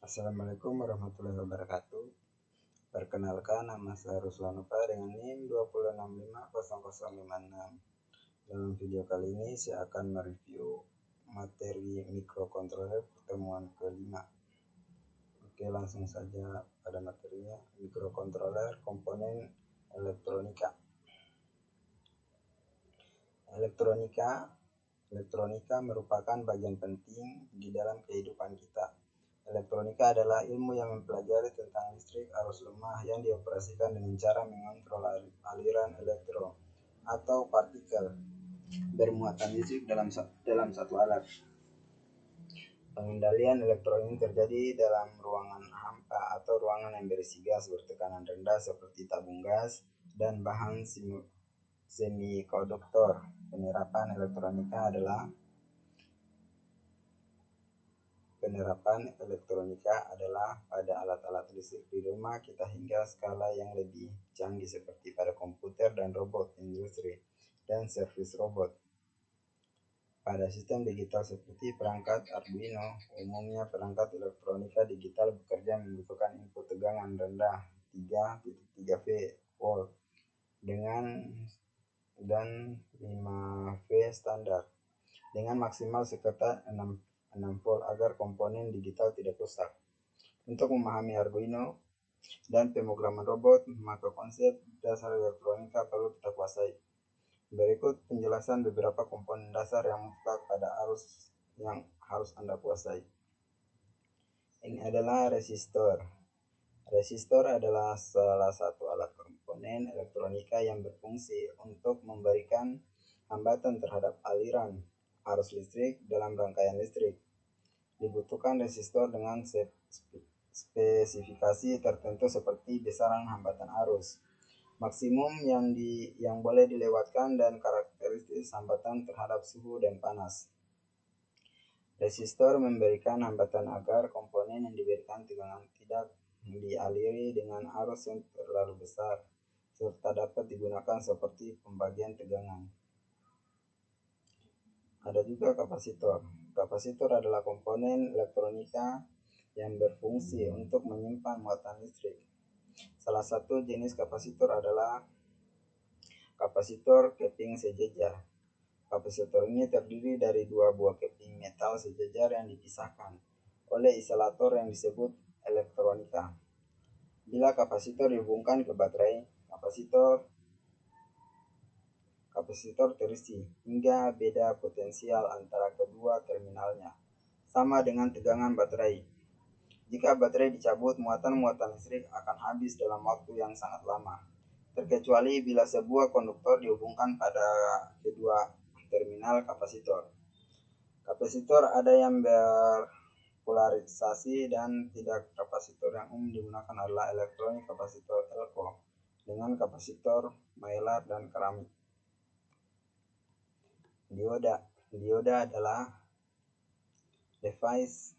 Assalamualaikum warahmatullahi wabarakatuh. Perkenalkan, nama saya Ruslan Nova dengan NIM 206500056. Dalam video kali ini saya akan mereview materi mikrokontroler pertemuan kelima. Oke, langsung saja pada materinya. Mikrokontroler komponen elektronika. Elektronika merupakan bagian penting di dalam kehidupan kita. Elektronika adalah ilmu yang mempelajari tentang listrik arus lemah yang dioperasikan dengan cara mengontrol aliran elektron atau partikel bermuatan listrik dalam satu alat. Pengendalian elektron ini terjadi dalam ruangan hampa atau ruangan yang berisi gas bertekanan rendah seperti tabung gas dan bahan semikonduktor. Penerapan elektronika adalah pada alat-alat listrik di rumah kita hingga skala yang lebih canggih seperti pada komputer dan robot industri dan servis robot. Pada sistem digital seperti perangkat Arduino, umumnya perangkat elektronika digital bekerja membutuhkan input tegangan rendah 3.3 volt dan 5V standar dengan maksimal sekitar 6 volt agar komponen digital tidak rusak. Untuk memahami Arduino dan pemrograman robot, maka konsep dasar elektronika perlu kita kuasai. Berikut penjelasan beberapa komponen dasar yang mutlak pada arus yang harus Anda kuasai. Ini adalah resistor. Resistor adalah salah satu alat komponen elektronika yang berfungsi untuk memberikan hambatan terhadap aliran arus listrik dalam rangkaian listrik. Dibutuhkan resistor dengan spesifikasi tertentu seperti besaran hambatan arus maksimum yang boleh dilewatkan dan karakteristik hambatan terhadap suhu dan panas. Resistor memberikan hambatan agar komponen yang diberikan tegangan tidak dialiri dengan arus yang terlalu besar, serta dapat digunakan seperti pembagian tegangan. Ada juga kapasitor. Kapasitor adalah komponen elektronika yang berfungsi untuk menyimpan muatan listrik. Salah satu jenis kapasitor adalah kapasitor keping sejajar. Kapasitor ini terdiri dari dua buah keping metal sejajar yang dipisahkan oleh isolator yang disebut elektronika. Bila kapasitor dihubungkan ke baterai, kapasitor terisi hingga beda potensial antara kedua terminalnya, sama dengan tegangan baterai. Jika baterai dicabut, muatan listrik akan habis dalam waktu yang sangat lama, terkecuali bila sebuah konduktor dihubungkan pada kedua terminal kapasitor. Kapasitor ada yang berpolarisasi dan tidak. Kapasitor yang umum digunakan adalah elektronik, kapasitor elko, dengan kapasitor mylar dan keramik. Dioda adalah device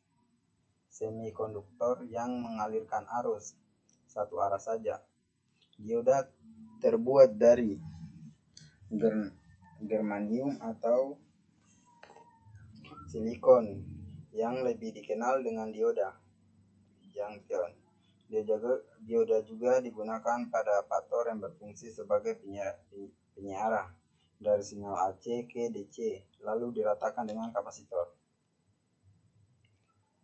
semikonduktor yang mengalirkan arus satu arah saja. Dioda terbuat dari germanium atau silikon yang lebih dikenal dengan dioda junction. Dioda juga digunakan pada aparatur yang berfungsi sebagai penyiarah dari sinyal AC ke DC, lalu diratakan dengan kapasitor.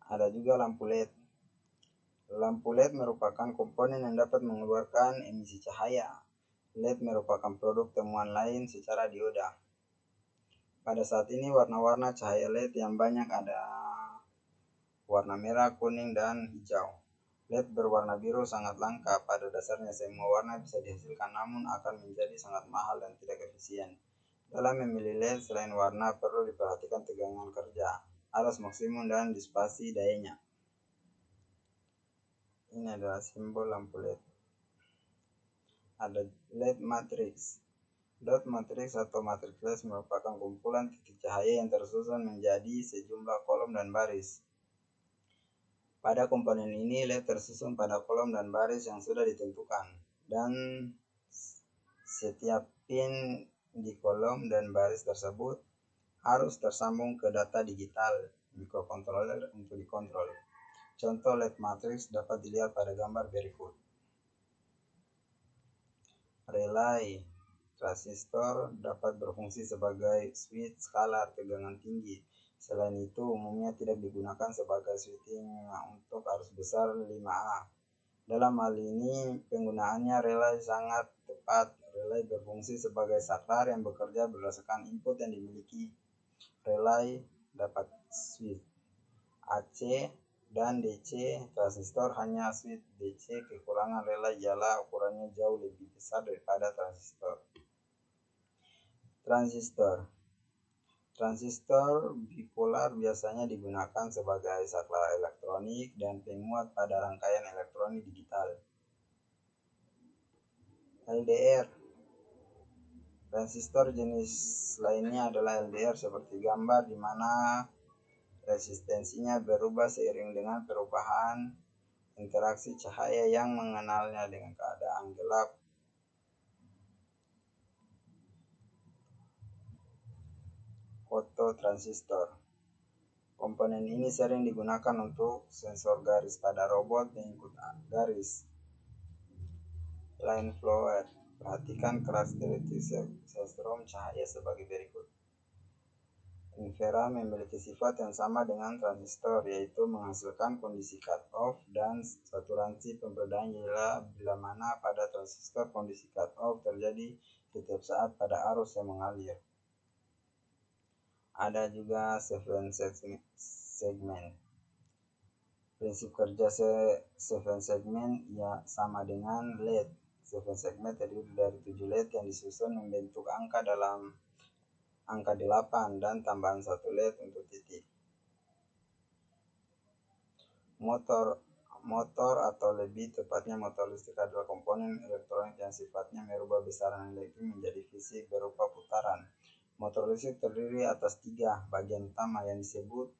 Ada juga lampu LED. Lampu LED merupakan komponen yang dapat mengeluarkan emisi cahaya. LED merupakan produk temuan lain secara dioda. Pada saat ini warna-warna cahaya LED yang banyak ada warna merah, kuning, dan hijau. LED berwarna biru sangat langka. Pada dasarnya semua warna bisa dihasilkan, namun akan menjadi sangat mahal dan tidak efisien. Dalam memilih LED, selain warna perlu diperhatikan tegangan kerja, arus maksimum, dan disipasi dayanya. Ini adalah simbol lampu LED. Ada LED matrix. Dot matrix atau matrix LED merupakan kumpulan titik cahaya yang tersusun menjadi sejumlah kolom dan baris. Pada komponen ini, LED tersusun pada kolom dan baris yang sudah ditentukan, dan setiap pin di kolom dan baris tersebut harus tersambung ke data digital mikrokontroler untuk dikontrol. Contoh LED matrix dapat dilihat pada gambar berikut. Relay transistor dapat berfungsi sebagai switch skalar tegangan tinggi. Selain itu, umumnya tidak digunakan sebagai switching untuk arus besar 5A. Dalam hal ini, penggunaannya relay sangat tepat. Relay berfungsi sebagai saklar yang bekerja berdasarkan input yang dimiliki. Relay dapat switch AC dan DC. Transistor hanya switch DC. Kekurangan relay ialah ukurannya jauh lebih besar daripada transistor. Transistor bipolar biasanya digunakan sebagai saklar elektronik dan penguat pada rangkaian elektronik digital. LDR. Transistor jenis lainnya adalah LDR seperti gambar di mana resistensinya berubah seiring dengan perubahan interaksi cahaya yang mengenalnya dengan keadaan gelap. Fototransistor. Komponen ini sering digunakan untuk sensor garis pada robot pengikut garis. Line flower. Perhatikan karakteristik spektrum cahaya sebagai berikut. Infrared memiliki sifat yang sama dengan transistor, yaitu menghasilkan kondisi cut-off dan saturansi pemberdayaan bila mana pada transistor kondisi cut-off terjadi setiap saat pada arus yang mengalir. Ada juga 7 segment. Prinsip kerja 7 segment ya sama dengan LED. 7 segment terdiri dari 7 LED yang disusun membentuk angka dalam angka 8 dan tambahan 1 LED untuk titik. Motor atau lebih tepatnya motor listrik adalah komponen elektronik yang sifatnya merubah besaran elektrik menjadi fisik berupa putaran. Motor listrik terdiri atas 3 bagian utama yang disebut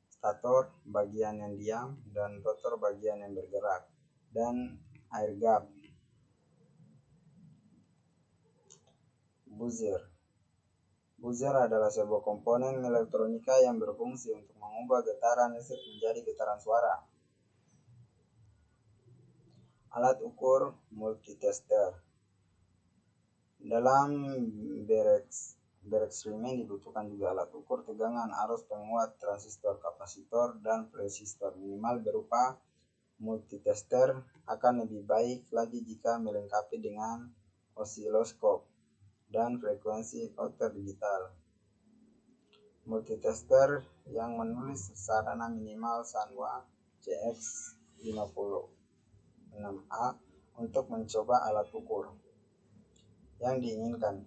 stator, bagian yang diam, dan rotor, bagian yang bergerak, dan air gap. Buzzer adalah sebuah komponen elektronika yang berfungsi untuk mengubah getaran listrik menjadi getaran suara. Alat ukur multitester. Dalam bereksperimen dibutuhkan juga alat ukur tegangan, arus, penguat, transistor, kapasitor, dan resistor minimal berupa multitester. Akan lebih baik lagi jika melengkapi dengan osiloskop dan frekuensi counter digital. Multitester yang menulis sarana minimal Sanwa CX56A untuk mencoba alat ukur yang diinginkan.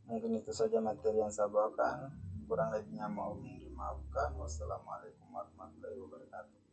Mungkin itu saja materi yang saya bawakan, kurang lebihnya mohon dimaafkan. Wassalamualaikum warahmatullahi wabarakatuh.